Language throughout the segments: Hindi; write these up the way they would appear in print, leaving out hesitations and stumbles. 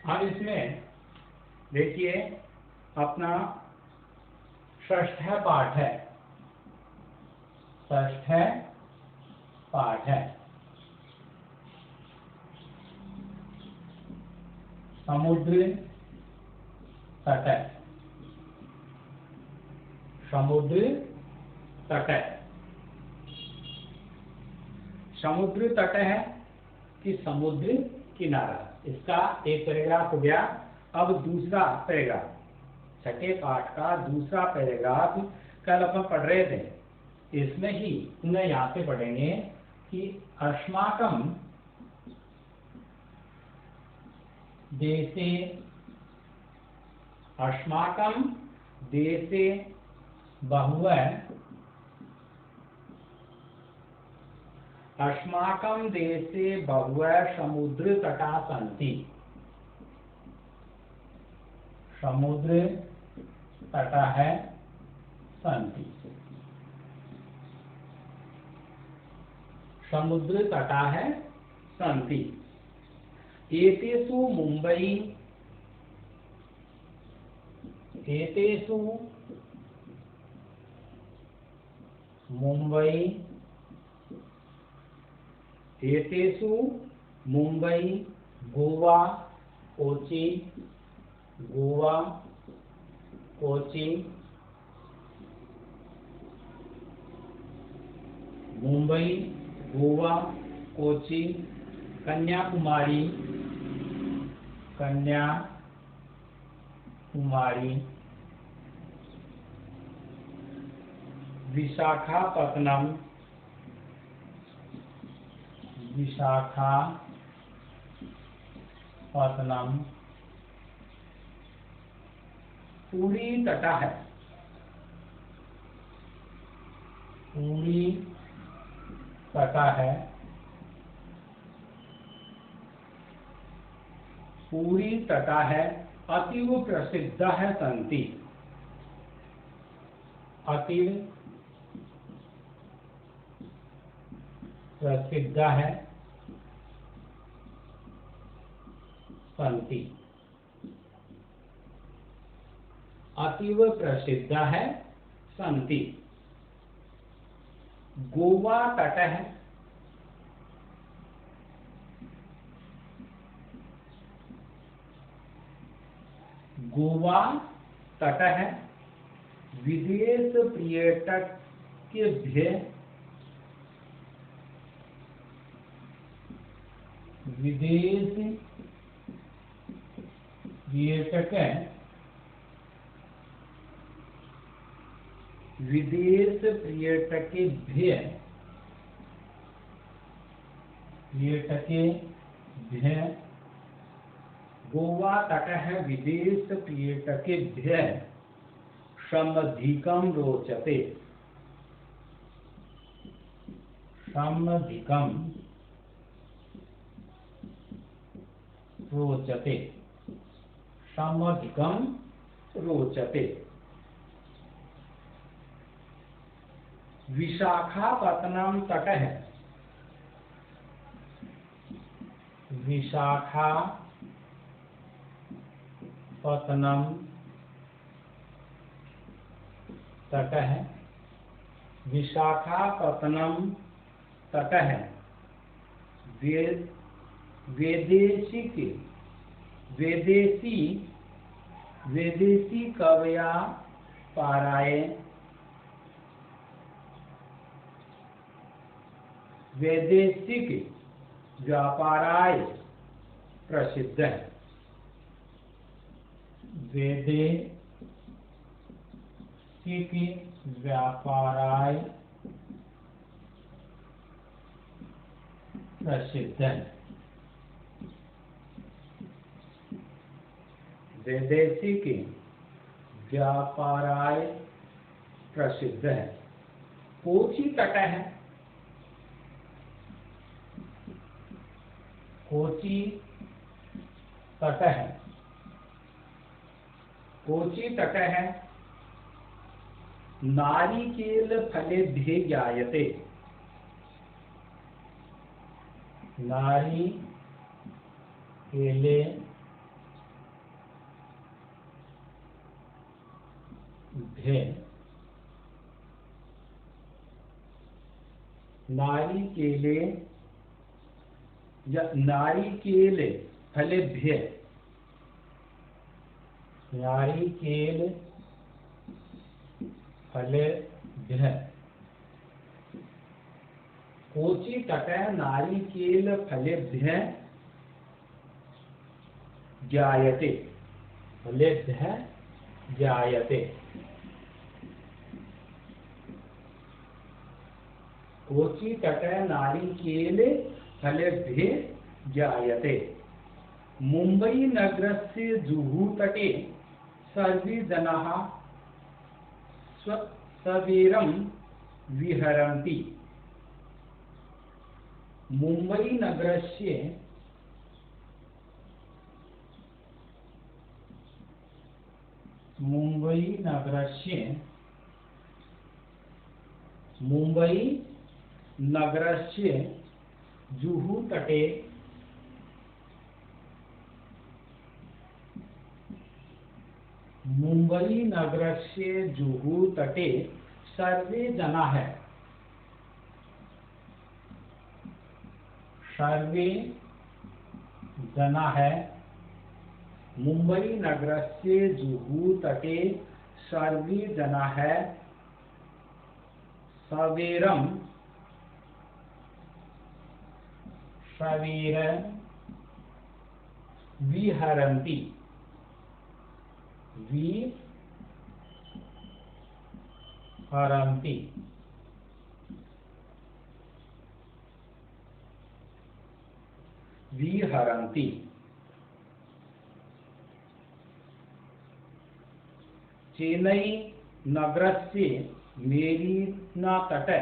अब इसमें देखिए अपना षष्ठ पाठ है, षष्ठ पाठ है। समुद्र तट, समुद्र तट, समुद्र तट है कि समुद्र किनारा। इसका एक पैराग्राफ हो गया। अब दूसरा पैराग्राफ, छठे पाठ का दूसरा पैराग्राफ कल अपन पढ़ रहे थे, इसमें ही पुनः यहाँ से पढ़ेंगे कि अस्माकं देशे, अस्माकं देशे बहवः, अस्माकं देशे बहवः समुद्र तटा सन्ति, समुद्र तटः सन्ति, समुद्र तटाः सन्ति। एतेषु मुंबई, एतेषु मुंबई, एतेषु मुंबई, गोवा, कोची, गोवा, कोची, मुंबई, गोवा, कोची, कन्याकुमारी, कन्याकुमारी, विशाखापत्तनम, विशाखापत्तनम, पुरी तटा है, पुरी तटा है, पुरी तटा है अतीव प्रसिद्ध है सन्ति, अतीव प्रसिद्ध है सन्ति, अतीव प्रसिद्ध है सन्ति। गोवा तट है, गोवा तट है विदेश पर्यटक के विदेश पर्यटक, विदेश पर्यटकेभ्य, पर्यटकेभ्य, गोवा तटः विदेश पर्यटकेभ्यः समधिकं रोचते, समधिकं रोचते, समधिकं रोचते। विशाखापत्तनम तटः, विशाखापत्तनम तटः, विशाखापत्तनम तटः विदेशी व्यापाराय, वैदेशिक व्यापाराय प्रसिद्ध है, वैदेशिक व्यापाराय प्रसिद्ध है, वैदेशिक व्यापाराय प्रसिद्ध है। कोची तट है, कोची तट है, कोची तट है नारिकेल फलेभ्ये ज्ञायते, नारिकेले भे नारिकेले या नारिकेल फलेभ्य नारिकेल फलेभ्य कोचि तटः नारिकेल फलेभ्य जायते फलेभ्य जायते कोचि तटः नारिकेल फलेभ्य जायते मुंबई नगरस्य जुहू तटे सर्वे जनाः सवेरं विहरन्ति मुंबई नगरस्य जुहू तटे मुंबई नगरस्य जुहू तटे सर्वे जनाः मुंबई नगरस्य जुहू तटे सर्वे जनाः सवेरं विहरन्ति चेन्नई नगरस्य मेरीना तटे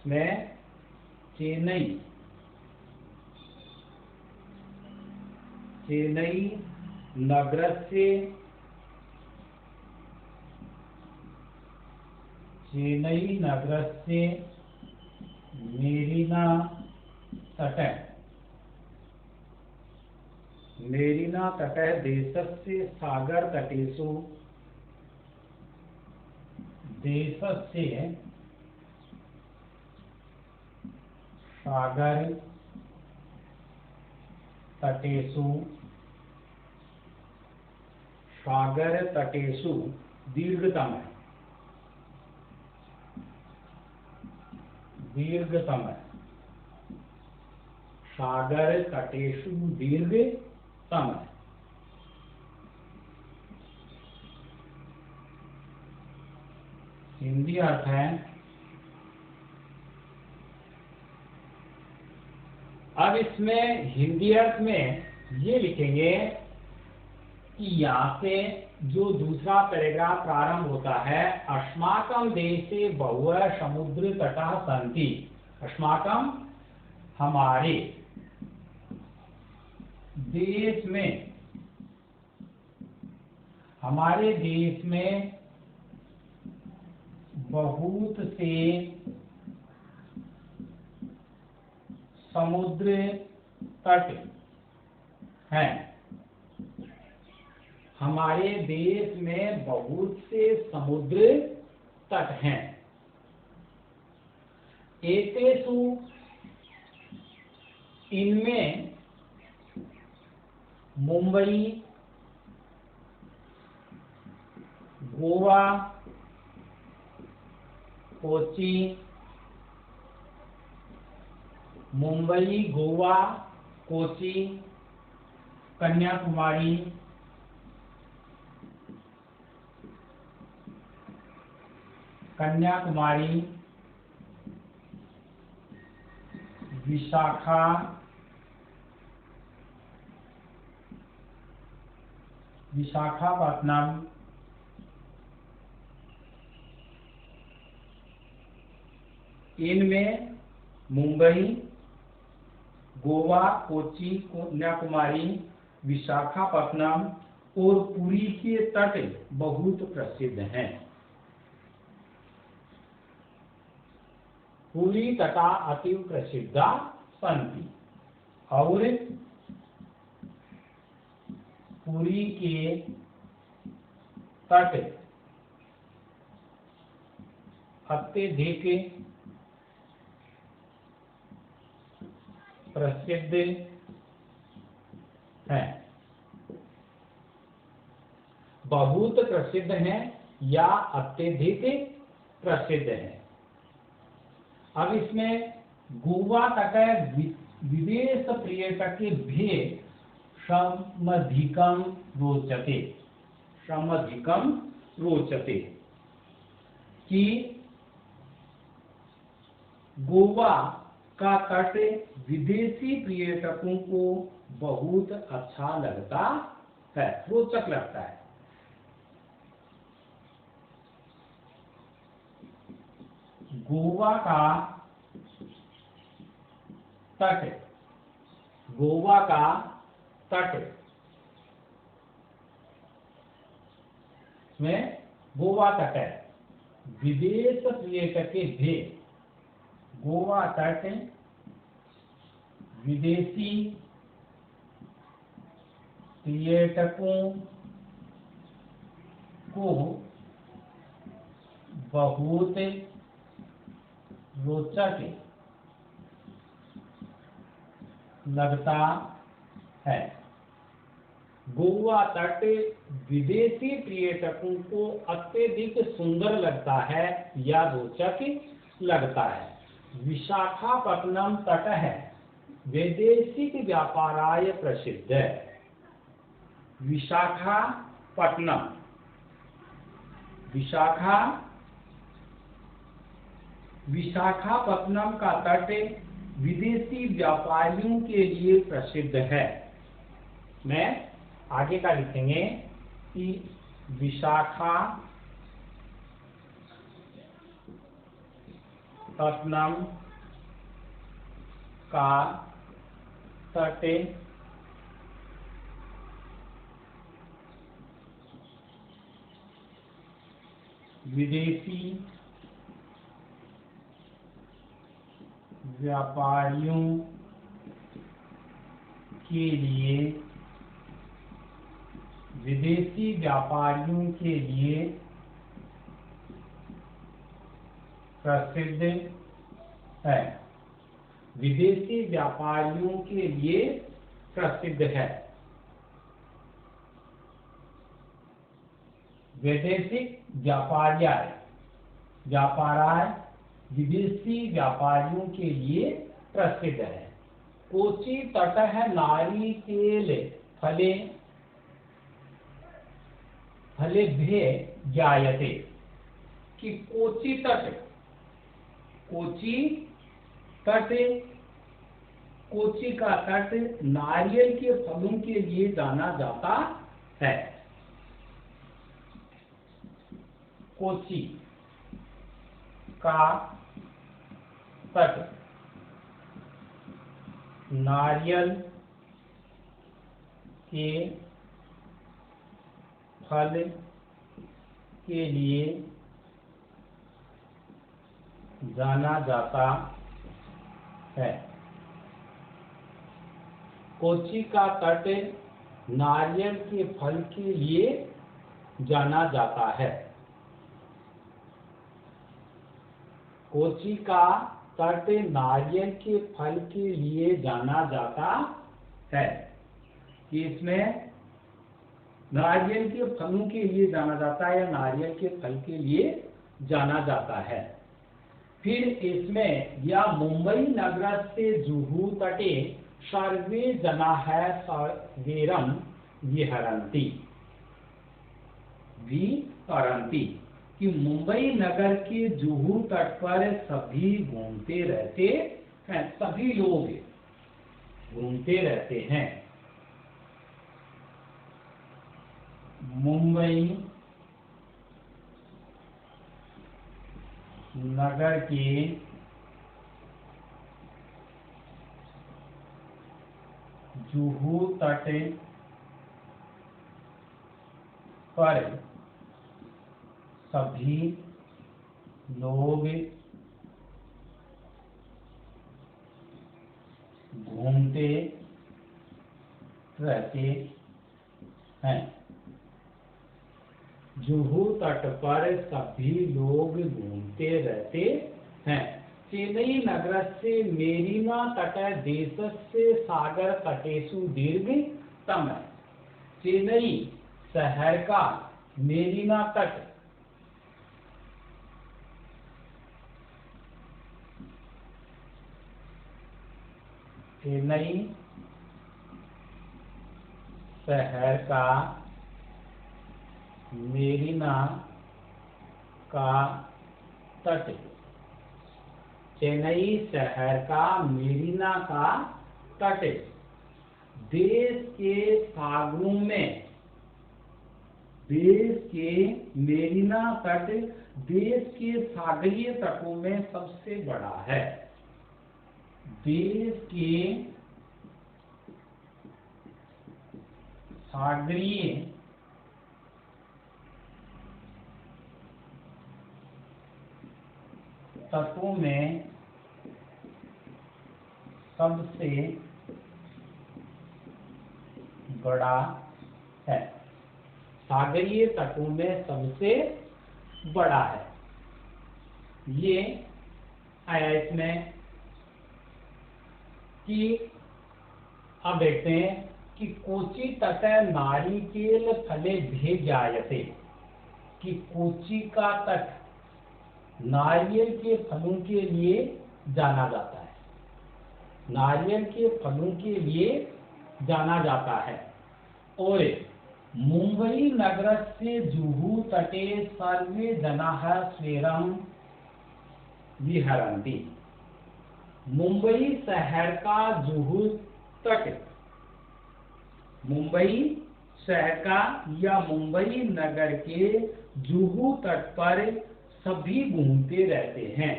में चेन्नई नगरस्य मेरीना तटः देशस्य सागर तटेषु सागर तटेषु दीर्घतम सागर तटेषु दीर्घतम हिंदी अर्थ है अब इसमें हिंदी अर्थ में ये लिखेंगे कि यहाँ से जो दूसरा पैराग्राफ प्रारंभ होता है, अस्माकं देशे बहु समुद्र तटः सन्ति। अस्माकं हमारे देश में बहुत से समुद्र तट हैं। हमारे देश में बहुत से समुद्र तट हैं। एतेषु इनमें मुंबई, गोवा, कोची, कन्याकुमारी, विशाखापत्तनम, इनमें मुंबई, गोवा, कोची, कन्याकुमारी, विशाखापत्तनम और पुरी के तट बहुत प्रसिद्ध हैं। पुरी तटा अतीव प्रसिद्धा सन्ति। और पुरी के तट अत्यधिक प्रसिद्ध है। बहुत प्रसिद्ध है या अत्यधिक प्रसिद्ध है। अब इसमें गोवा तट विदेश पर्यटक भी समधिकम रोचते, समधिकम रोचते, कि गोवा का तट विदेशी पर्यटकों को बहुत अच्छा लगता है, रोचक लगता है। गोवा का तट, गोवा का तट में गोवा तट है, विदेश पर्यटक भी, गोवा तट विदेशी पर्यटकों को बहुत रोचक लगता है। गोवा तट विदेशी पर्यटकों को अत्यधिक सुंदर लगता है या रोचक लगता है। विशाखापट्टनम तट है वैदेशिक व्यापाराय प्रसिद्ध है। विशाखापट्टनम, विशाखापट्टनम का तट विदेशी व्यापारियों के लिए प्रसिद्ध है। मैं आगे का लिखेंगे कि विशाखापट्टनम का तट विदेशी व्यापारियों के लिए, विदेशी व्यापारियों के लिए प्रसिद्ध है, विदेशी व्यापारियों के लिए प्रसिद्ध है। वैदेशिक व्यापाराय विदेशी व्यापारियों के लिए प्रसिद्ध है। कोची तट है नारिकेल फलेभ्य ज्ञायते, कि कोची तट, कोची का तट नारियल के फलों के लिए जाना जाता है। कोची का तट नारियल के फल के लिए जाना जाता है। कोची का तट नारियल के फल के लिए जाना जाता है। कोची का तट नारियल के फल के लिए जाना जाता है, कि इसमें नारियल के फलों के लिए जाना जाता है या नारियल के फल के लिए जाना जाता है। फिर इसमें या मुंबई नगर से जुहू तटे सर्वे जना है सवेरम विहरंती, कि मुंबई नगर के जुहू तट पर सभी घूमते रहते हैं, सभी लोग घूमते रहते हैं। मुंबई नगर के जुहू तट पर सभी लोग घूमते रहते हैं। जुहू तट पर सभी लोग घूमते रहते हैं। चेन्नई नगरस्य मेरिना तट देशस्य सागर तटेषु दीर्घतम है। चेन्नई शहर का मेरिना तट चेन्नई शहर का मेरिना का तट चेन्नई शहर का मेरिना का तट देश के सागरों में देश के मेरिना तट देश के सागरीय तटों में सबसे बड़ा है। देश के सागरीय तटों में सबसे बड़ा है। सागरीय तटों में सबसे बड़ा है। ये आया इसमें कि अब देखते हैं कि कोची तट नारिकेल फले भेजायते कि कोची का तट नारियल के फलों के लिए जाना जाता है। नारियल के फलों के लिए जाना जाता है। और मुंबई नगर से जुहू तटे सर्वे जनाः स्वेरं विहरन्ति। मुंबई शहर का जुहू तट मुंबई शहर का या मुंबई नगर के जुहू तट पर सभी घूमते रहते हैं।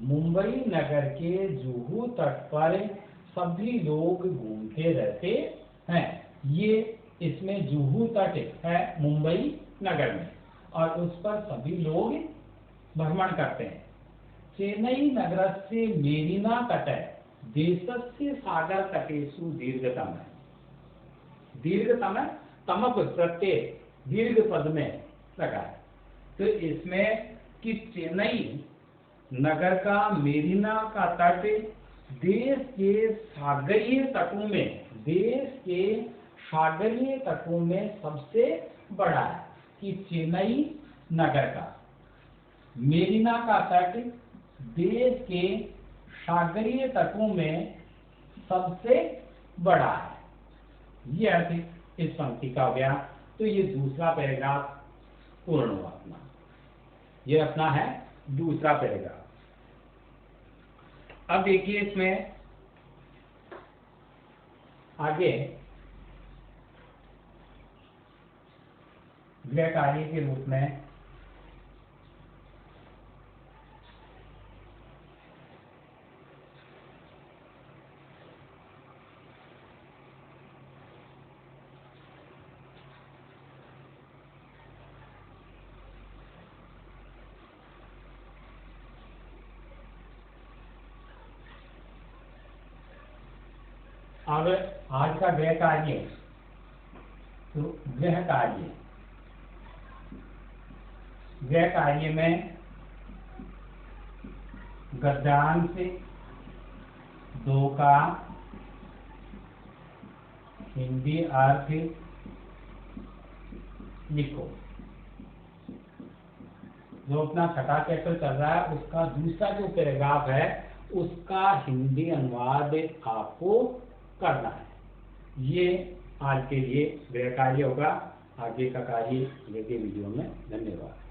मुंबई नगर के जुहू तट पर सभी लोग घूमते रहते हैं। ये इसमें जुहू तट है मुंबई नगर में और उस पर सभी लोग भ्रमण करते हैं। चेन्नई नगरस्य मेरिना तट देशस्य सागर तटेषु दीर्घतम है। दीर्घतम है, तमक प्रत्यय दीर्घ पद में लगा है। तो इसमें कि चेन्नई नगर का मेरिना का तट देश के सागरीय तटों में सबसे बड़ा है। कि चेन्नई नगर का मेरिना का तट देश के सागरीय तटों में सबसे बड़ा है। ये अर्थ इस पंक्ति का हो गया। तो ये दूसरा पैराग्राफ पूर्ण हुआ अपना। ये अपना है दूसरा पैराग्राफ। अब देखिए इसमें आगे गृह कार्य के रूप में अब आज का गृह कार्य तो गृह कार्य में गद्यांश 2 का हिंदी अर्थ लिखो। जो अपना छठा चैप्टर चल रहा है उसका दूसरा जो पैराग्राफ है उसका हिंदी अनुवाद आपको करना है। ये आज के लिए गृह कार्य होगा। आगे का कार्य अगले वीडियो में। धन्यवाद।